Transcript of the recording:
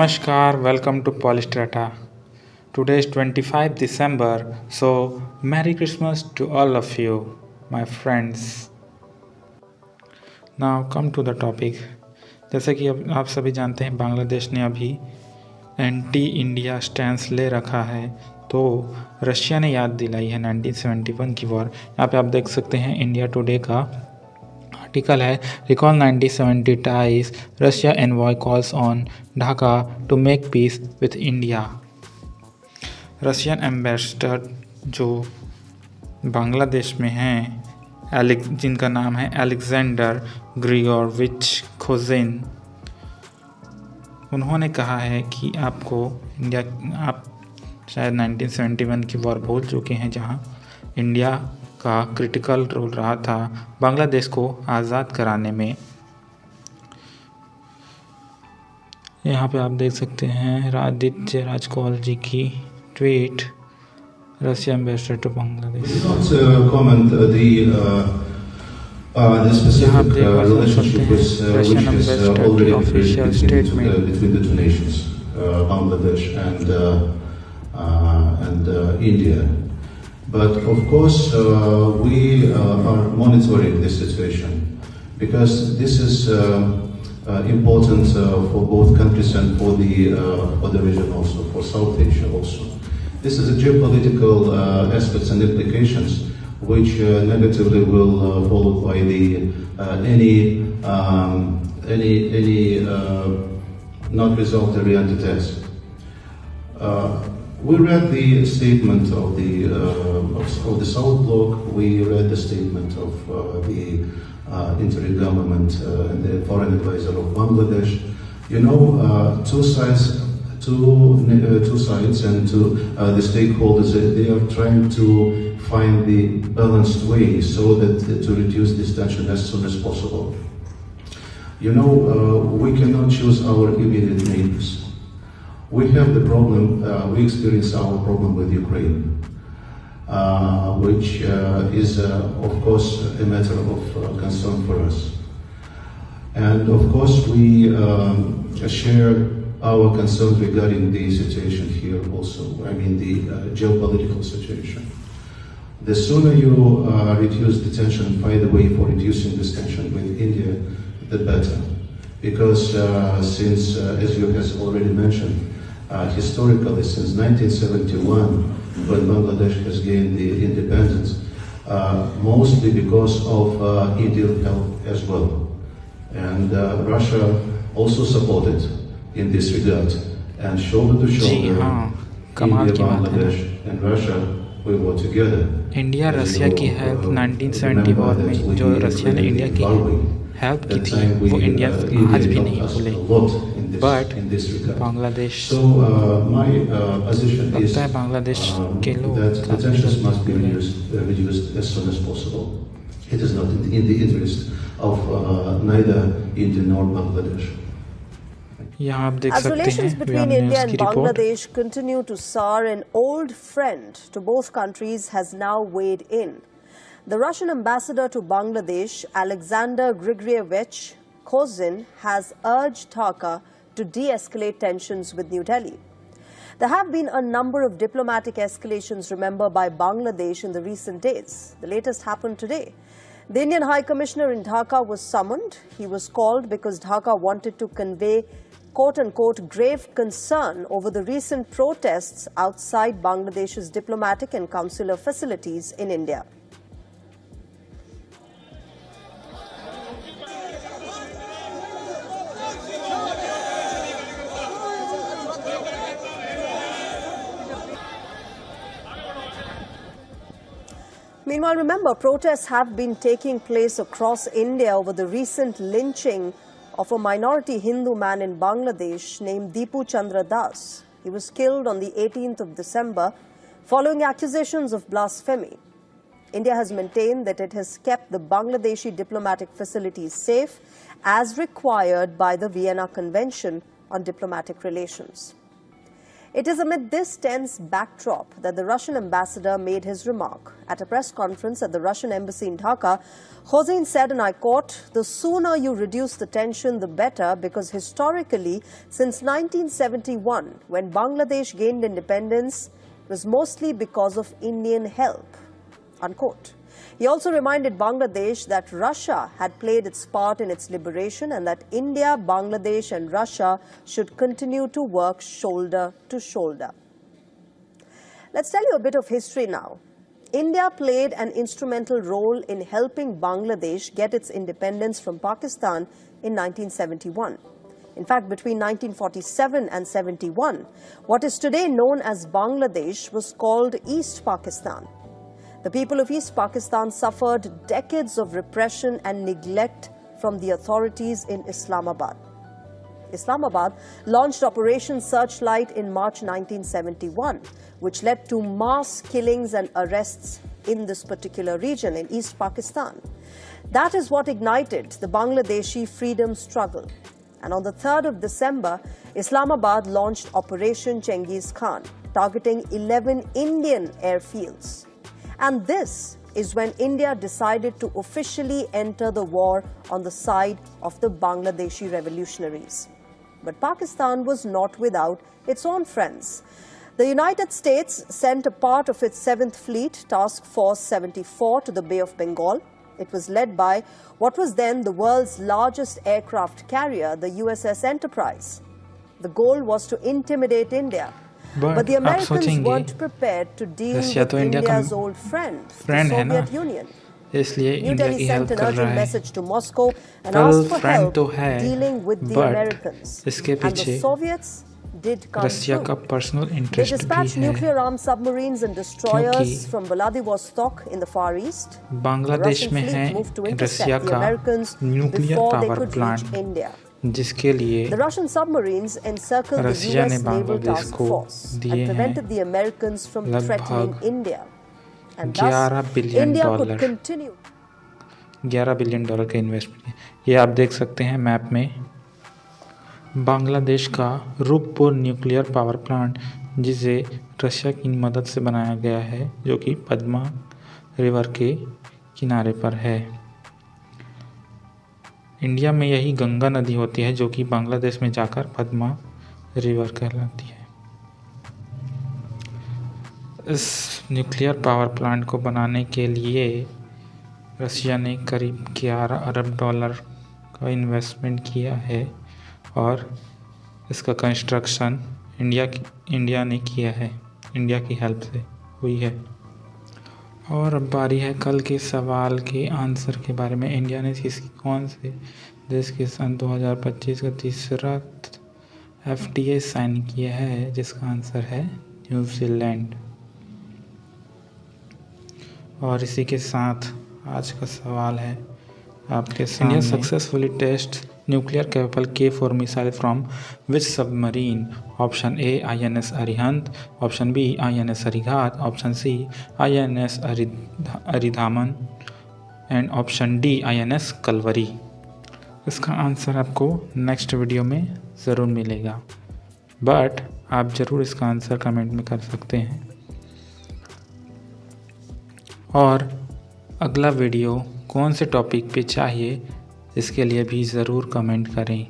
Namaskar, welcome to Polistrata. Today is 25 December, so Merry Christmas to all of you, my friends. Now come to the topic. जैसे कि अब आप सभी जानते हैं बांग्लादेश ने अभी एंटी इंडिया स्टैंस ले रखा है, तो रशिया ने याद दिलाई है 1971 की वॉर। यहाँ पे आप देख सकते हैं इंडिया टुडे का आर्टिकल है, recall 1970 ties, Russia envoy calls on Dhaka to make peace with India. Russian ambassador जो बांग्लादेश में हैं, जिनका नाम है अलेक्जेंडर ग्रिगोरविच खोजिन, उन्होंने कहा है कि आप शायद 1971 की वॉर भूल चुके हैं, जहां इंडिया का क्रिटिकल रोल रहा था बांग्लादेश को आज़ाद कराने में। यहाँ पे आप देख सकते हैं आदित्य राजकौल जी की tweet, Russia ambassador to Bangladesh. The specific relationship which has already been between the two nations, Bangladesh and India. But of course, we are monitoring this situation because this is important for both countries and for the region also, for South Asia also. This is a geopolitical aspects and implications which negatively will followed by any not result-oriented attacks. We read the statement of the South Bloc. We read the statement of the interim government and the foreign advisor of Bangladesh. You know, two sides and the stakeholders, they are trying to find the balanced way so that to reduce this tension as soon as possible. You know, we cannot choose our immediate neighbors. We have the problem, we experience our problem with Ukraine, which is of course a matter of concern for us. And of course we share our concerns regarding the situation here also, I mean the geopolitical situation. The sooner you reduce the tension and find a way for reducing this tension with India, the better. Because since, as you have already mentioned, historically since 1971, when Bangladesh has gained the independence, mostly because of Indian help as well. And Russia also supported in this regard, and shoulder to shoulder, India, Bangladesh and Russia, we were together. India Russia की help 1970 war में जो Russia ने India की help की थी, वो India आज भी नहीं भूले। बट बांग्लादेश, लगता है बांग्लादेश के लोग It is not in the interest of neither India nor Bangladesh. As relations between India and Bangladesh continue to sour, an old friend to both countries has now weighed in. The Russian ambassador to Bangladesh, Alexander Grigorievich Kozin, has urged Dhaka to de-escalate tensions with New Delhi. There have been a number of diplomatic escalations, remember, by Bangladesh in the recent days. The latest happened today. The Indian High Commissioner in Dhaka was summoned. He was called because Dhaka wanted to convey quote-unquote grave concern over the recent protests outside Bangladesh's diplomatic and consular facilities in India. Meanwhile, remember, protests have been taking place across India over the recent lynching of a minority Hindu man in Bangladesh named Deepu Chandra Das. He was killed on the 18th of December following accusations of blasphemy. India has maintained that it has kept the Bangladeshi diplomatic facilities safe as required by the Vienna Convention on Diplomatic Relations. It is amid this tense backdrop that the Russian ambassador made his remark. At a press conference at the Russian embassy in Dhaka, Hossein said, and I quote, "The sooner you reduce the tension, the better, because historically, since 1971, when Bangladesh gained independence, it was mostly because of Indian help," unquote. He also reminded Bangladesh that Russia had played its part in its liberation and that India, Bangladesh and Russia should continue to work shoulder to shoulder. Let's tell you a bit of history now. India played an instrumental role in helping Bangladesh get its independence from Pakistan in 1971. In fact, between 1947 and 71, what is today known as Bangladesh was called East Pakistan. The people of East Pakistan suffered decades of repression and neglect from the authorities in Islamabad. Islamabad launched Operation Searchlight in March 1971, which led to mass killings and arrests in this particular region in East Pakistan. That is what ignited the Bangladeshi freedom struggle. And on the 3rd of December, Islamabad launched Operation Genghis Khan, targeting 11 Indian airfields. And this is when India decided to officially enter the war on the side of the Bangladeshi revolutionaries. But Pakistan was not without its own friends. The United States sent a part of its 7th Fleet, Task Force 74, to the Bay of Bengal. It was led by what was then the world's largest aircraft carrier, the USS Enterprise. The goal was to intimidate India. But the Americans weren't prepared to deal with India's old friend, the Soviet Union. इसलिए New India Delhi की help sent an कर रहा urgent है। message to Moscow and कल asked for friend help तो है, dealing with the Americans. But इसके And the पीछे Soviets did come रशिया का through. Personal They interest dispatched भी है। nuclear armed submarines and destroyers from Vladivostok in the Far East. The Bangladesh Russian में है fleet moved to Russia intercept the का Americans nuclear before they power could reach plant, India. जिसके लिए The Russian submarines encircled the Russia ने US Naval Bangladesh Task को Force दिए and हैं prevented the Americans from threatening लगभग India. And 11 thus, billion India could dollar continue. 11 billion dollar का investment. ये आप देख सकते हैं मैप में, बांग्लादेश का रूपपुर न्यूक्लियर पावर प्लांट, जिसे रशिया की मदद से बनाया गया है, जो कि पद्मा रिवर के किनारे पर है। इंडिया में यही गंगा नदी होती है जो कि बांग्लादेश में जाकर पद्मा रिवर कहलाती है। इस न्यूक्लियर पावर प्लांट को बनाने के लिए रशिया ने करीब 11 अरब डॉलर का इन्वेस्टमेंट किया है और इसका कंस्ट्रक्शन इंडिया ने किया है, इंडिया की हेल्प से हुई है। और अब बारी है कल के सवाल के आंसर के बारे में। इंडिया ने कौन से देश के सन 2025 का तीसरा FTA साइन किया है, जिसका आंसर है न्यूजीलैंड। और इसी के साथ आज का सवाल है आपके सामने। India successfully test nuclear capable K4 missile from which submarine? Option A INS Arihant, option B INS Arighat, option C INS Aridhaman and option D INS Kalvari. इसका आंसर आपको नेक्स्ट वीडियो में ज़रूर मिलेगा, बट आप ज़रूर इसका आंसर कमेंट में कर सकते हैं। और अगला वीडियो कौन से टॉपिक पे चाहिए, इसके लिए भी ज़रूर कमेंट करें।